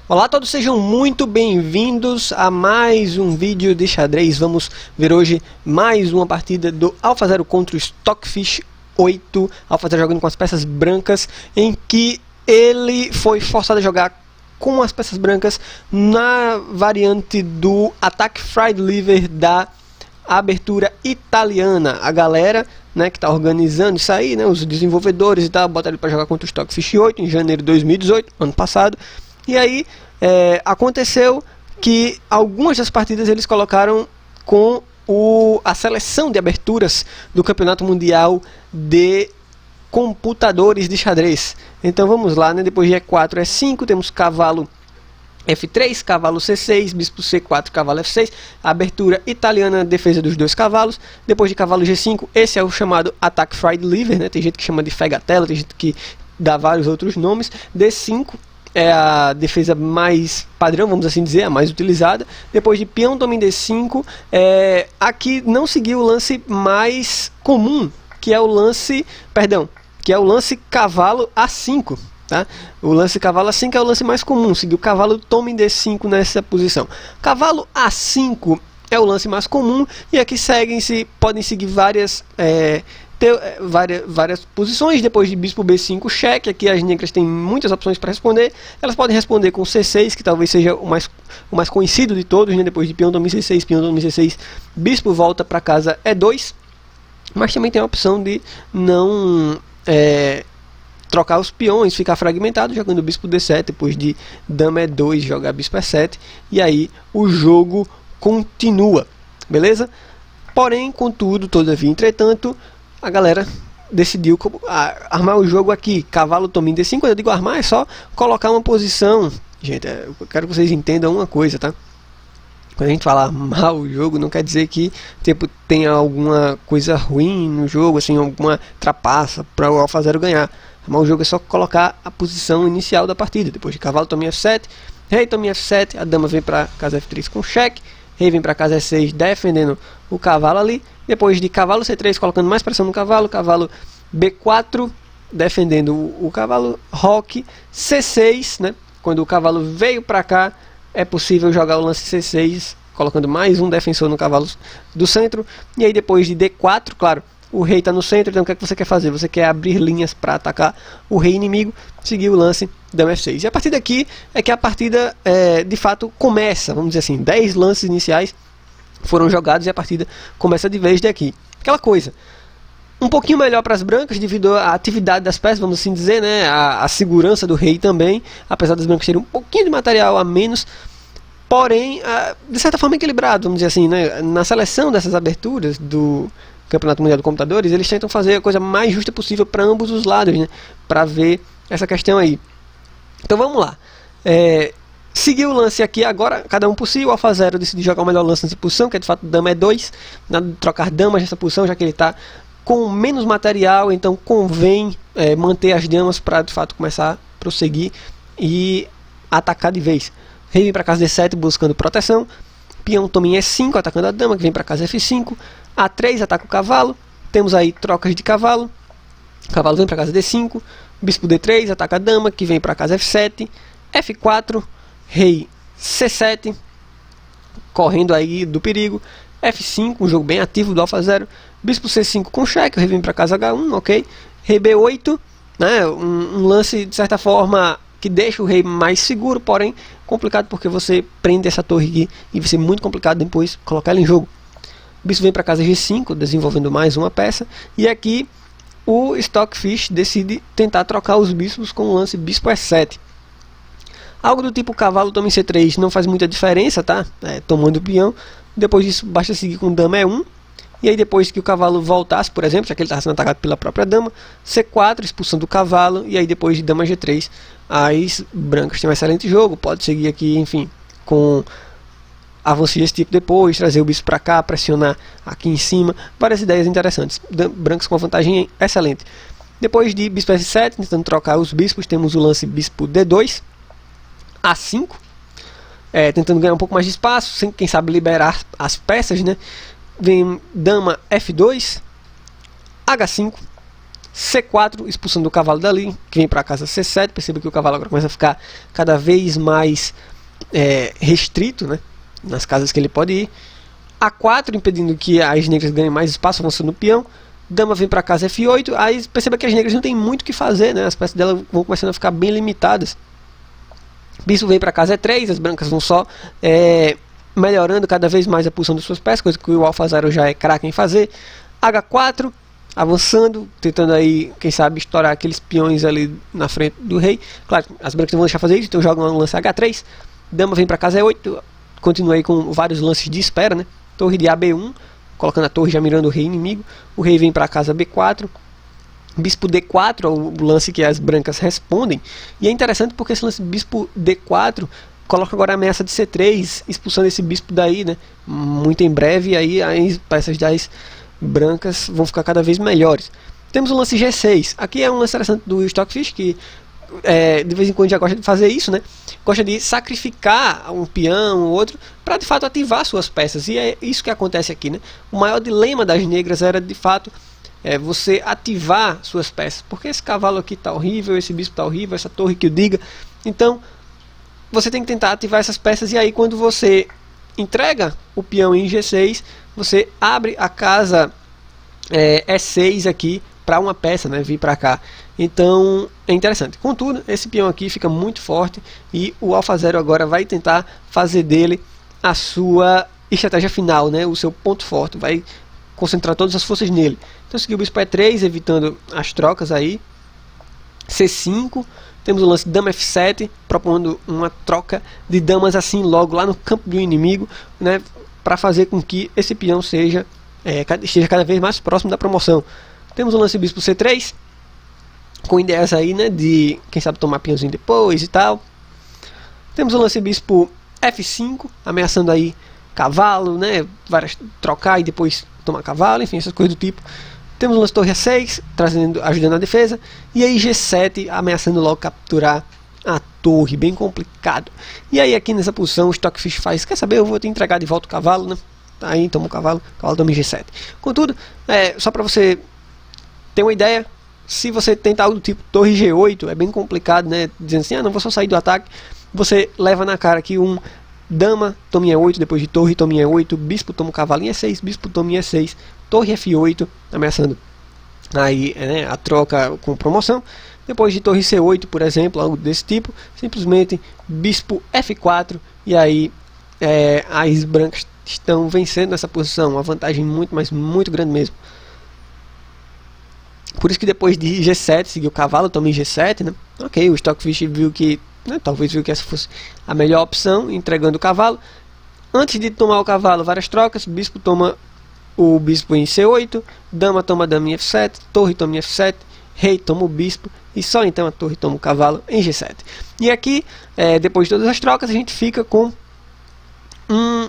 Olá a todos, sejam muito bem-vindos a mais um vídeo de xadrez. Vamos ver hoje mais uma partida do AlphaZero contra o Stockfish 8. AlphaZero jogando com as peças brancas, em que ele foi forçado a jogar com as peças brancas na variante do Attack Fried Liver da abertura italiana. A galera, né, que está organizando isso aí, né, os desenvolvedores e tal, botaram ele para jogar contra o Stockfish 8 em janeiro de 2018, ano passado. E aí aconteceu que algumas das partidas eles colocaram com a seleção de aberturas do Campeonato Mundial de Computadores de Xadrez. Então vamos lá, né? Depois de E4, E5, temos cavalo F3, cavalo C6, bispo C4, cavalo F6, abertura italiana, defesa dos dois cavalos. Depois de cavalo G5, esse é o chamado Attack Fried Liver, né? Tem gente que chama de Fegatella, tem gente que dá vários outros nomes. D5 é a defesa mais padrão, vamos assim dizer, a mais utilizada. Depois de peão toma em D5, aqui não seguiu o lance mais comum, que é o lance, cavalo A5, tá? O lance cavalo A5 é o lance mais comum, seguiu cavalo toma em D5 nessa posição. Cavalo A5 é o lance mais comum, e aqui podem seguir várias posições. Depois de bispo B5 cheque, aqui as negras têm muitas opções para responder. Elas podem responder com C6, que talvez seja o mais conhecido de todos, né? Depois de peão toma em C6, peão toma em C6, bispo volta para casa E2. Mas também tem a opção de não trocar os peões, ficar fragmentado, jogando bispo D7, depois de dama E2, jogar bispo E7, e aí o jogo continua, beleza? Porém, contudo, todavia, entretanto, a galera decidiu armar o jogo aqui, cavalo toma em D5. Quando eu digo armar, é só colocar uma posição. Gente, eu quero que vocês entendam uma coisa, tá? Quando a gente fala armar o jogo, não quer dizer que tenha alguma coisa ruim no jogo, assim, alguma trapaça para o AlphaZero ganhar. Armar o jogo é só colocar a posição inicial da partida. Depois de cavalo toma em F7, rei toma em F7, a dama vem para casa F3 com cheque, rei vem para casa E6 defendendo o cavalo ali. Depois de cavalo C3 colocando mais pressão no cavalo, cavalo B4 defendendo o cavalo, roque C6, né? Quando o cavalo veio para cá, é possível jogar o lance C6 colocando mais um defensor no cavalo do centro. E aí depois de D4, claro, o rei está no centro, então o que é que você quer fazer? Você quer abrir linhas para atacar o rei inimigo, seguir o lance dama F6. E a partir daqui é que a partida de fato começa, vamos dizer assim, 10 lances iniciais foram jogados e a partida começa de vez daqui. Aquela coisa, um pouquinho melhor para as brancas devido à atividade das peças, vamos assim dizer, né? A segurança do rei também, apesar das brancas terem um pouquinho de material a menos, porém, de certa forma equilibrado, vamos dizer assim, né? Na seleção dessas aberturas do Campeonato Mundial de Computadores, eles tentam fazer a coisa mais justa possível para ambos os lados, né? Para ver essa questão aí. Então vamos lá. Seguiu o lance aqui agora, cada um por si. O AlphaZero decidiu jogar o melhor lance nessa posição, que é de fato dama E2. Nada de trocar damas nessa posição, já que ele está com menos material, então convém manter as damas para de fato começar a prosseguir e atacar de vez. Rei vem para casa D7 buscando proteção. Peão toma em E5 atacando a dama, que vem para casa F5. A3 ataca o cavalo. Temos aí trocas de cavalo. Cavalo vem para casa D5. Bispo D3 ataca a dama, que vem para casa F7. F4. Rei C7, correndo aí do perigo. F5, um jogo bem ativo do AlphaZero. Bispo C5 com cheque, o rei vem para casa H1, ok. Rei B8, né, um lance de certa forma que deixa o rei mais seguro, porém complicado porque você prende essa torre aqui e vai ser muito complicado depois colocar ela em jogo. Bispo vem para casa G5, desenvolvendo mais uma peça. E aqui o Stockfish decide tentar trocar os bispos com o lance bispo E7. Algo do tipo cavalo toma em C3 não faz muita diferença, tá? Tomando o peão. Depois disso basta seguir com dama E1. E aí depois que o cavalo voltasse, por exemplo, já que ele estava sendo atacado pela própria dama, C4, expulsando o cavalo. E aí depois de dama G3, as brancas têm um excelente jogo. Pode seguir aqui, enfim, com avanço desse tipo depois, trazer o bispo para cá, pressionar aqui em cima. Várias ideias interessantes. Brancos com vantagem excelente. Depois de bispo F7, tentando trocar os bispos, temos o lance bispo D2. A5, tentando ganhar um pouco mais de espaço, sem, quem sabe, liberar as peças, né? Vem dama F2, H5, C4, expulsando o cavalo dali, que vem para a casa C7. Perceba que o cavalo agora começa a ficar cada vez mais restrito, né, nas casas que ele pode ir. A4, impedindo que as negras ganhem mais espaço, avançando no peão. Dama vem para casa F8. Aí perceba que as negras não tem muito o que fazer, né, as peças dela vão começando a ficar bem limitadas. Bispo vem para casa E3, as brancas vão só melhorando cada vez mais a posição das suas peças, coisa que o Alfazaro já é craque em fazer. H4, avançando, tentando aí, quem sabe, estourar aqueles peões ali na frente do rei. Claro, as brancas não vão deixar fazer isso, então jogam no lance H3. Dama vem para casa E8, continua aí com vários lances de espera, né? Torre de AB1, colocando a torre já mirando o rei inimigo. O rei vem para casa B4. Bispo D4 é o lance que as brancas respondem. E é interessante porque esse lance bispo D4 coloca agora a ameaça de C3, expulsando esse bispo daí, né? Muito em breve, aí as peças das brancas vão ficar cada vez melhores. Temos o lance G6. Aqui é um lance interessante do Stockfish, que de vez em quando já gosta de fazer isso, né? Gosta de sacrificar um peão ou outro para de fato ativar suas peças. E é isso que acontece aqui, né? O maior dilema das negras era de fato você ativar suas peças, porque esse cavalo aqui está horrível, esse bispo está horrível, essa torre que o diga. Então você tem que tentar ativar essas peças, e aí quando você entrega o peão em G6, você abre a casa E6 aqui para uma peça, né, vir para cá. Então é interessante. Contudo, esse peão aqui fica muito forte e o Alfazero agora vai tentar fazer dele a sua estratégia final, né, o seu ponto forte, vai concentrar todas as forças nele. Então seguiu o bispo E3, evitando as trocas aí. C5, temos o lance dama F7, propondo uma troca de damas assim logo lá no campo do inimigo, né, para fazer com que esse peão esteja cada vez mais próximo da promoção. Temos o lance bispo C3, com ideias aí, né, de quem sabe tomar peãozinho depois e tal. Temos o lance bispo F5, ameaçando aí cavalo, né, trocar e depois tomar cavalo, enfim, essas coisas do tipo. Temos o lance torre A6, ajudando a defesa. E aí G7, ameaçando logo capturar a torre, bem complicado. E aí aqui nessa posição o Stockfish faz, quer saber, eu vou te entregar de volta o cavalo, né? Aí toma o cavalo toma em G7. Contudo, só para você ter uma ideia, se você tenta algo do tipo torre G8, é bem complicado, né? Dizendo assim, não vou só sair do ataque. Você leva na cara aqui um dama toma em E8, depois de torre toma em E8, bispo toma o cavalo em E6, bispo toma em E6, torre F8, ameaçando aí, né, a troca com promoção. Depois de torre C8, por exemplo, algo desse tipo, simplesmente bispo F4, e aí as brancas estão vencendo nessa posição, uma vantagem muito, mas muito grande mesmo. Por isso que depois de G7, seguiu o cavalo, toma em G7, né? Ok, o Stockfish viu que, talvez viu que essa fosse a melhor opção, entregando o cavalo. Antes de tomar o cavalo, várias trocas, bispo toma o bispo em C8, dama toma a dama em F7, torre toma em F7, rei toma o bispo, e só então a torre toma o cavalo em G7. E aqui, depois de todas as trocas, a gente fica com um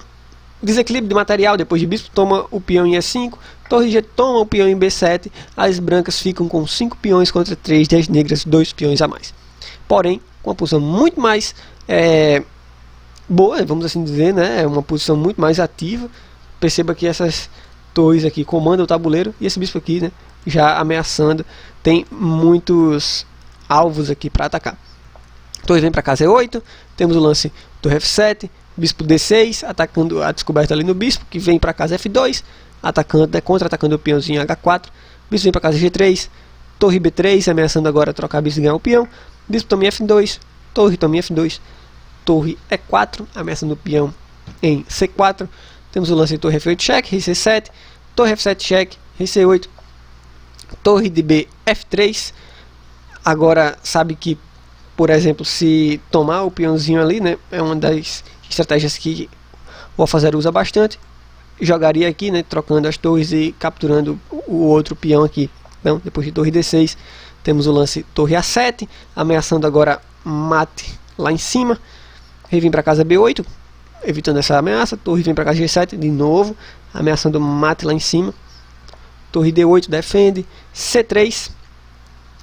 desequilíbrio de material. Depois de bispo toma o peão em E5, torre G toma o peão em B7, as brancas ficam com 5 peões contra 3 das negras, 2 peões a mais. Porém, com uma posição muito mais boa, vamos assim dizer, né? É uma posição muito mais ativa. Perceba que essas torres aqui comandam o tabuleiro, e esse bispo aqui, né, já ameaçando, tem muitos alvos aqui para atacar. Torre vem para casa E8, temos o lance torre F7, bispo D6, atacando a descoberta ali no bispo, que vem para casa F2, atacando, né, contra-atacando o peãozinho H4, bispo vem para casa G3, torre B3, ameaçando agora trocar bispo e ganhar o peão, bispo toma em F2, torre toma em F2, torre E4, ameaçando o peão em C4, temos o lance de torre F8 cheque, rei C7, torre F7 cheque, rei C8, torre de B F3. Agora sabe que, por exemplo, se tomar o peãozinho ali, né, é uma das estratégias que o Alfazero usa bastante. Jogaria aqui, né, trocando as torres e capturando o outro peão aqui. Então, depois de torre D6, temos o lance torre A7, ameaçando agora mate lá em cima. Rei vem para casa B8, evitando essa ameaça. Torre vem para casa G7 de novo, ameaçando mate lá em cima. Torre D8 defende. C3,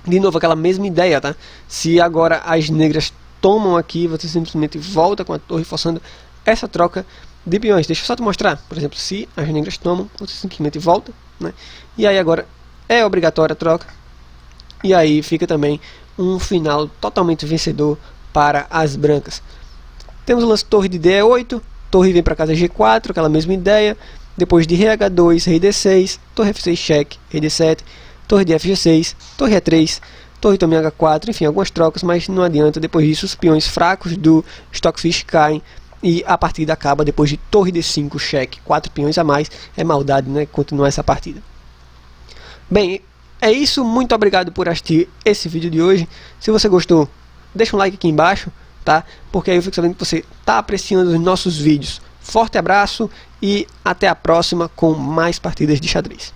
de novo aquela mesma ideia, tá? Se agora as negras tomam aqui, você simplesmente volta com a torre, forçando essa troca de peões. Deixa eu só te mostrar. Por exemplo, se as negras tomam, você simplesmente volta, né? E aí agora é obrigatória a troca. e aí fica também um final totalmente vencedor para as brancas. Temos o lance torre de D8, torre vem para casa G4, aquela mesma ideia, depois de rei H2, rei D6, torre F6 cheque, rei D7, torre de FG6, torre E3, torre toma H4, enfim, algumas trocas, mas não adianta. Depois disso, os peões fracos do Stockfish caem e a partida acaba depois de torre D5 cheque, 4 peões a mais. É maldade, né, continuar essa partida. Bem, é isso, muito obrigado por assistir esse vídeo de hoje. Se você gostou, deixa um like aqui embaixo, tá? Porque aí eu fico sabendo que você está apreciando os nossos vídeos. Forte abraço e até a próxima com mais partidas de xadrez.